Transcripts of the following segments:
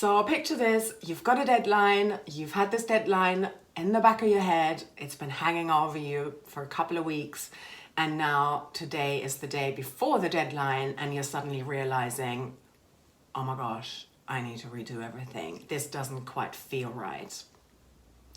So picture this, you've got a deadline, you've had this deadline in the back of your head, it's been hanging over you for a couple of weeks, and now today is the day before the deadline and you're suddenly realizing, oh my gosh, I need to redo everything. This doesn't quite feel right.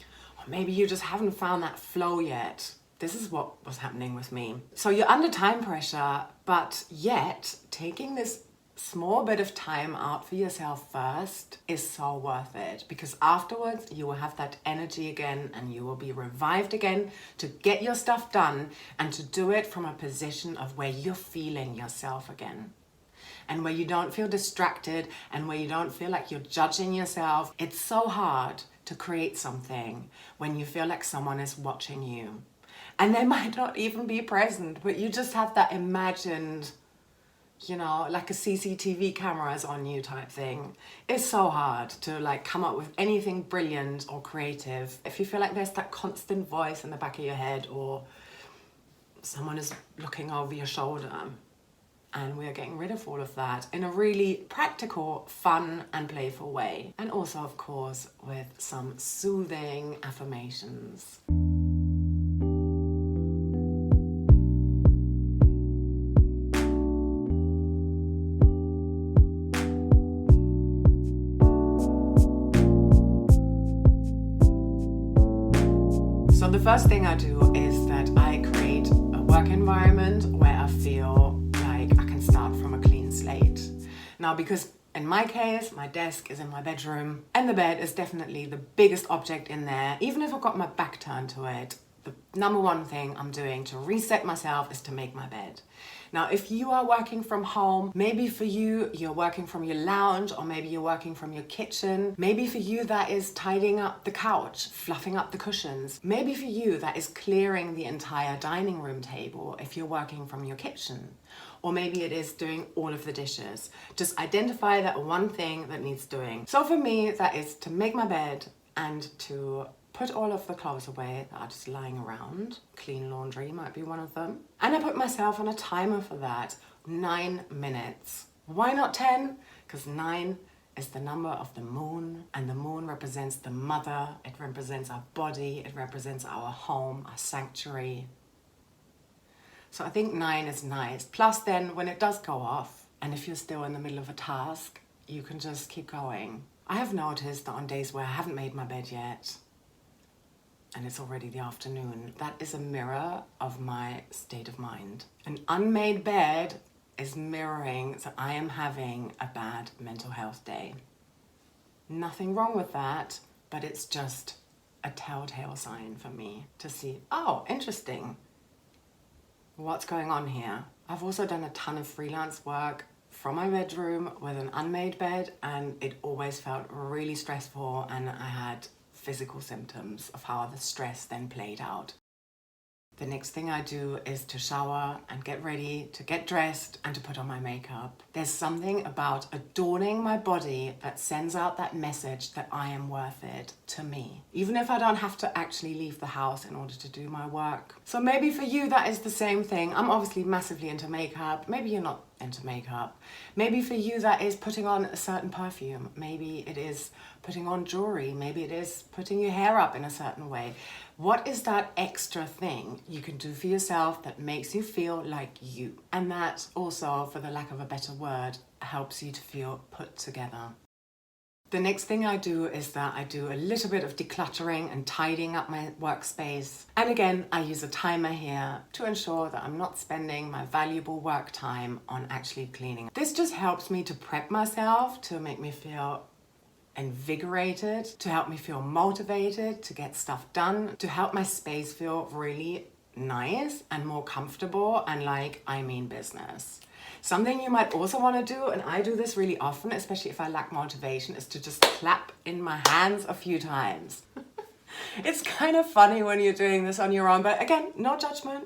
Or maybe you just haven't found that flow yet. This is what was happening with me. So you're under time pressure, but yet taking this small bit of time out for yourself first is so worth it, because afterwards you will have that energy again and you will be revived again to get your stuff done and to do it from a position of where you're feeling yourself again. And where you don't feel distracted and where you don't feel like you're judging yourself. It's so hard to create something when you feel like someone is watching you. And they might not even be present, but you just have that imagined, like a CCTV camera is on you type thing. It's so hard to come up with anything brilliant or creative if you feel like there's that constant voice in the back of your head or someone is looking over your shoulder. And we are getting rid of all of that in a really practical, fun and playful way. And also, of course, with some soothing affirmations. So the first thing I do is that I create a work environment where I feel like I can start from a clean slate. Now, because in my case, my desk is in my bedroom and the bed is definitely the biggest object in there. Even if I've got my back turned to it, the number one thing I'm doing to reset myself is to make my bed. Now, if you are working from home, maybe for you, you're working from your lounge, or maybe you're working from your kitchen. Maybe for you, that is tidying up the couch, fluffing up the cushions. Maybe for you, that is clearing the entire dining room table if you're working from your kitchen. Or maybe it is doing all of the dishes. Just identify that one thing that needs doing. So for me, that is to make my bed and to put all of the clothes away that are just lying around. Clean laundry might be one of them. And I put myself on a timer for that, 9 minutes. Why not 10? Because 9 is the number of the moon, and the moon represents the mother, it represents our body, it represents our home, our sanctuary. So I think 9 is nice. Plus then when it does go off, and if you're still in the middle of a task, you can just keep going. I have noticed that on days where I haven't made my bed yet, and it's already the afternoon, that is a mirror of my state of mind. An unmade bed is mirroring that I am having a bad mental health day. Nothing wrong with that, but it's just a telltale sign for me to see, oh, interesting. What's going on here? I've also done a ton of freelance work from my bedroom with an unmade bed, and it always felt really stressful, and I had physical symptoms of how the stress then played out. The next thing I do is to shower and get ready, to get dressed and to put on my makeup. There's something about adorning my body that sends out that message that I am worth it to me, even if I don't have to actually leave the house in order to do my work. So maybe for you that is the same thing. I'm obviously massively into makeup. Maybe you're not into makeup. Maybe for you that is putting on a certain perfume. Maybe it is putting on jewelry. Maybe it is putting your hair up in a certain way. What is that extra thing you can do for yourself that makes you feel like you? And that also, for the lack of a better word, helps you to feel put together. The next thing I do is that I do a little bit of decluttering and tidying up my workspace. And again, I use a timer here to ensure that I'm not spending my valuable work time on actually cleaning. This just helps me to prep myself, to make me feel invigorated, to help me feel motivated to get stuff done, to help my space feel really nice and more comfortable and like I mean business. Something you might also want to do, and I do this really often, especially if I lack motivation, is to just clap in my hands a few times. It's kind of funny when you're doing this on your own, but again, no judgment,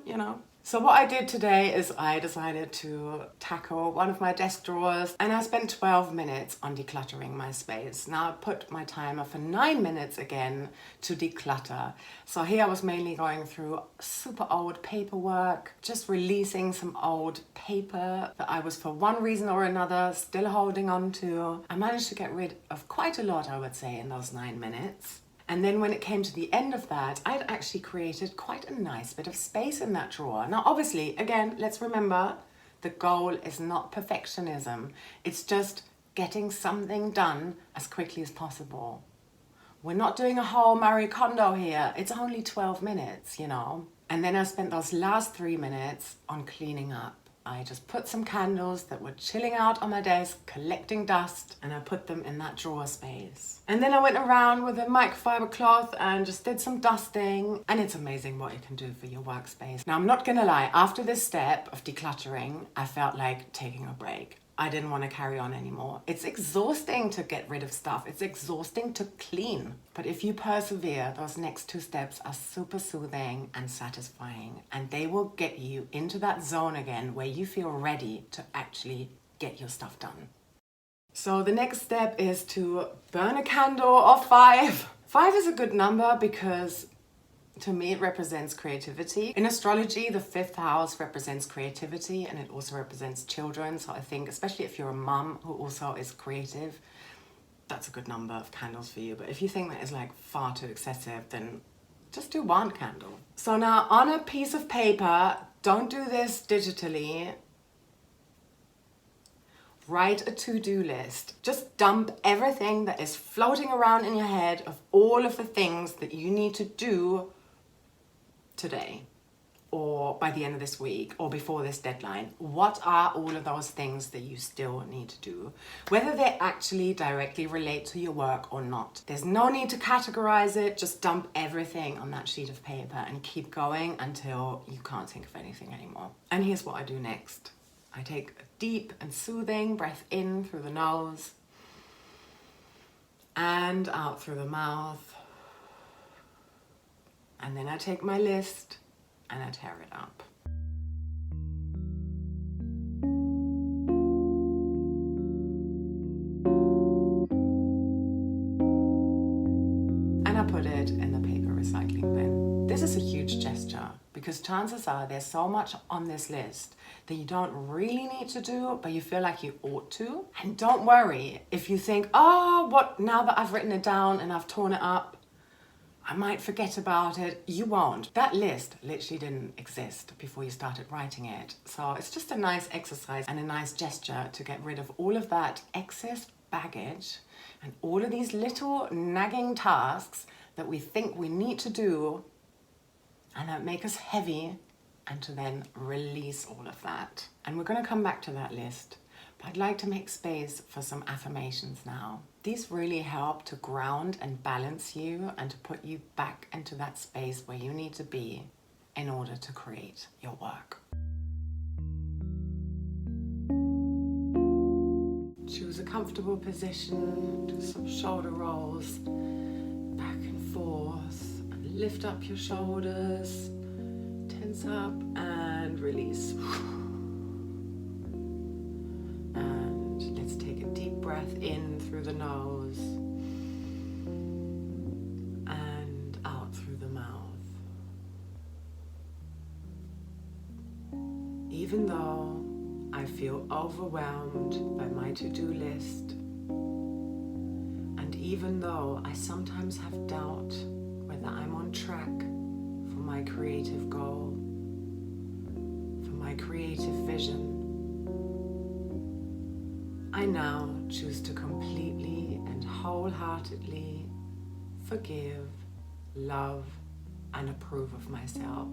So what I did today is I decided to tackle one of my desk drawers, and I spent 12 minutes on decluttering my space. Now I put my timer for 9 minutes again to declutter. So here I was mainly going through super old paperwork, just releasing some old paper that I was for one reason or another still holding on to. I managed to get rid of quite a lot, I would say, in those 9 minutes. And then when it came to the end of that, I'd actually created quite a nice bit of space in that drawer. Now, obviously, again, let's remember, the goal is not perfectionism. It's just getting something done as quickly as possible. We're not doing a whole Marie Kondo here. It's only 12 minutes, you know. And then I spent those last 3 minutes on cleaning up. I just put some candles that were chilling out on my desk, collecting dust, and I put them in that drawer space. And then I went around with a microfiber cloth and just did some dusting. And it's amazing what you can do for your workspace. Now, I'm not gonna lie, after this step of decluttering, I felt like taking a break. I didn't want to carry on anymore. It's exhausting to get rid of stuff. It's exhausting to clean. But if you persevere, those next 2 steps are super soothing and satisfying, and they will get you into that zone again where you feel ready to actually get your stuff done. So the next step is to burn a candle or 5. 5 is a good number because to me, it represents creativity. In astrology, the 5th house represents creativity, and it also represents children. So I think, especially if you're a mum who also is creative, that's a good number of candles for you. But if you think that is like far too excessive, then just do 1 candle. So now on a piece of paper, don't do this digitally. Write a to-do list. Just dump everything that is floating around in your head of all of the things that you need to do today, or by the end of this week, or before this deadline. What are all of those things that you still need to do, whether they actually directly relate to your work or not? There's no need to categorize it. Just dump everything on that sheet of paper and keep going until you can't think of anything anymore. And here's what I do next. I take a deep and soothing breath in through the nose and out through the mouth. And then I take my list and I tear it up. And I put it in the paper recycling bin. This is a huge gesture because chances are there's so much on this list that you don't really need to do, but you feel like you ought to. And don't worry if you think, oh, what, now that I've written it down and I've torn it up, I might forget about it. You won't. That list literally didn't exist before you started writing it. So it's just a nice exercise and a nice gesture to get rid of all of that excess baggage and all of these little nagging tasks that we think we need to do and that make us heavy, and to then release all of that. And we're going to come back to that list. But I'd like to make space for some affirmations now. These really help to ground and balance you and to put you back into that space where you need to be in order to create your work. Choose a comfortable position, do some shoulder rolls, back and forth, and lift up your shoulders, tense up and release. Breath in through the nose and out through the mouth. Even though I feel overwhelmed by my to-do list, and even though I sometimes have doubt whether I'm on track for my creative goal, for my creative vision, I now choose to completely and wholeheartedly forgive, love, and approve of myself.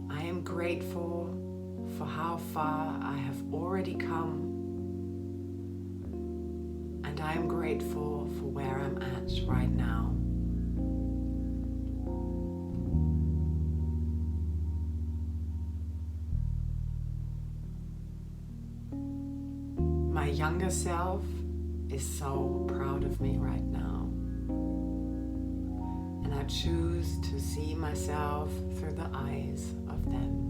I am grateful for how far I have already come, and I am grateful for where I'm at right now. My younger self is so proud of me right now. And I choose to see myself through the eyes of them.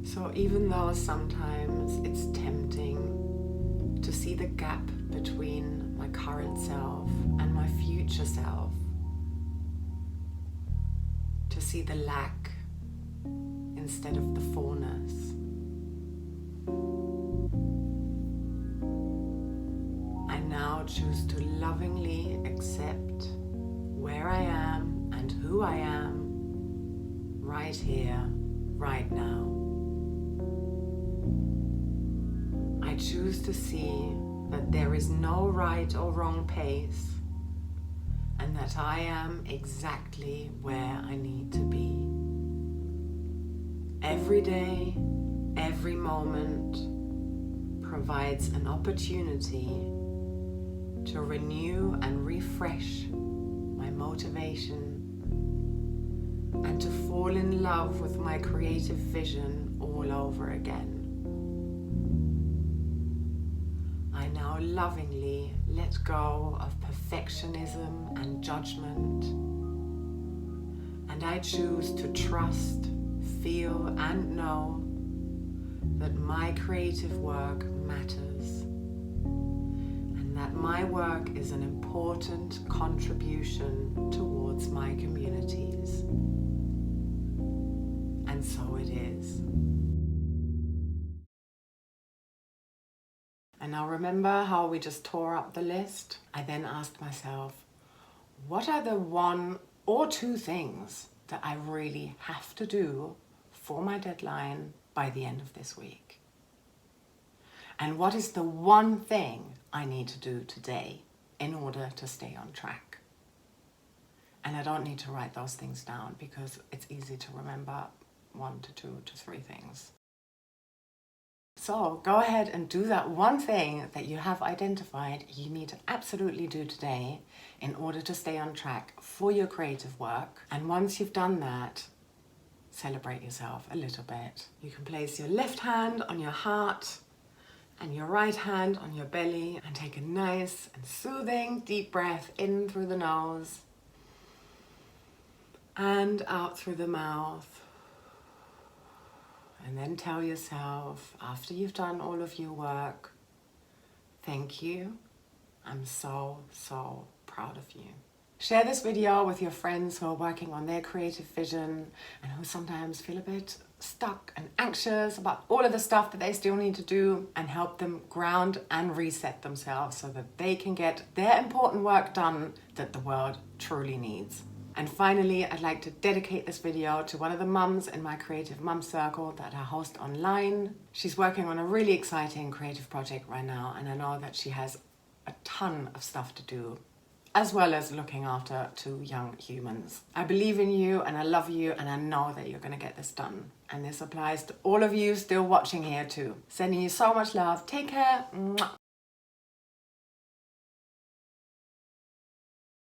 So even though sometimes it's tempting to see the gap between my current self and my future self, to see the lack instead of the fullness, I now choose to lovingly accept where I am and who I am right here, right now. I choose to see that there is no right or wrong pace, and that I am exactly where I need to be. Every day, every moment provides an opportunity to renew and refresh my motivation and to fall in love with my creative vision all over again. I now lovingly let go of perfectionism and judgment, and I choose to trust, feel, and know that my creative work matters, and that my work is an important contribution towards my communities. And so it is. And now remember how we just tore up the list? I then asked myself, what are the 1 or 2 things that I really have to do for my deadline by the end of this week? And what is the one thing I need to do today in order to stay on track? And I don't need to write those things down because it's easy to remember 1 to 2 to 3 things. So go ahead and do that one thing that you have identified you need to absolutely do today in order to stay on track for your creative work. And once you've done that, celebrate yourself a little bit. You can place your left hand on your heart and your right hand on your belly and take a nice and soothing deep breath in through the nose and out through the mouth. And then tell yourself, after you've done all of your work, thank you. I'm so, so proud of you. Share this video with your friends who are working on their creative vision and who sometimes feel a bit stuck and anxious about all of the stuff that they still need to do, and help them ground and reset themselves so that they can get their important work done that the world truly needs. And finally, I'd like to dedicate this video to one of the mums in my creative mum circle that I host online. She's working on a really exciting creative project right now, and I know that she has a ton of stuff to do, as well as looking after 2 young humans. I believe in you and I love you, and I know that you're going to get this done. And this applies to all of you still watching here too. Sending you so much love. Take care. Mwah.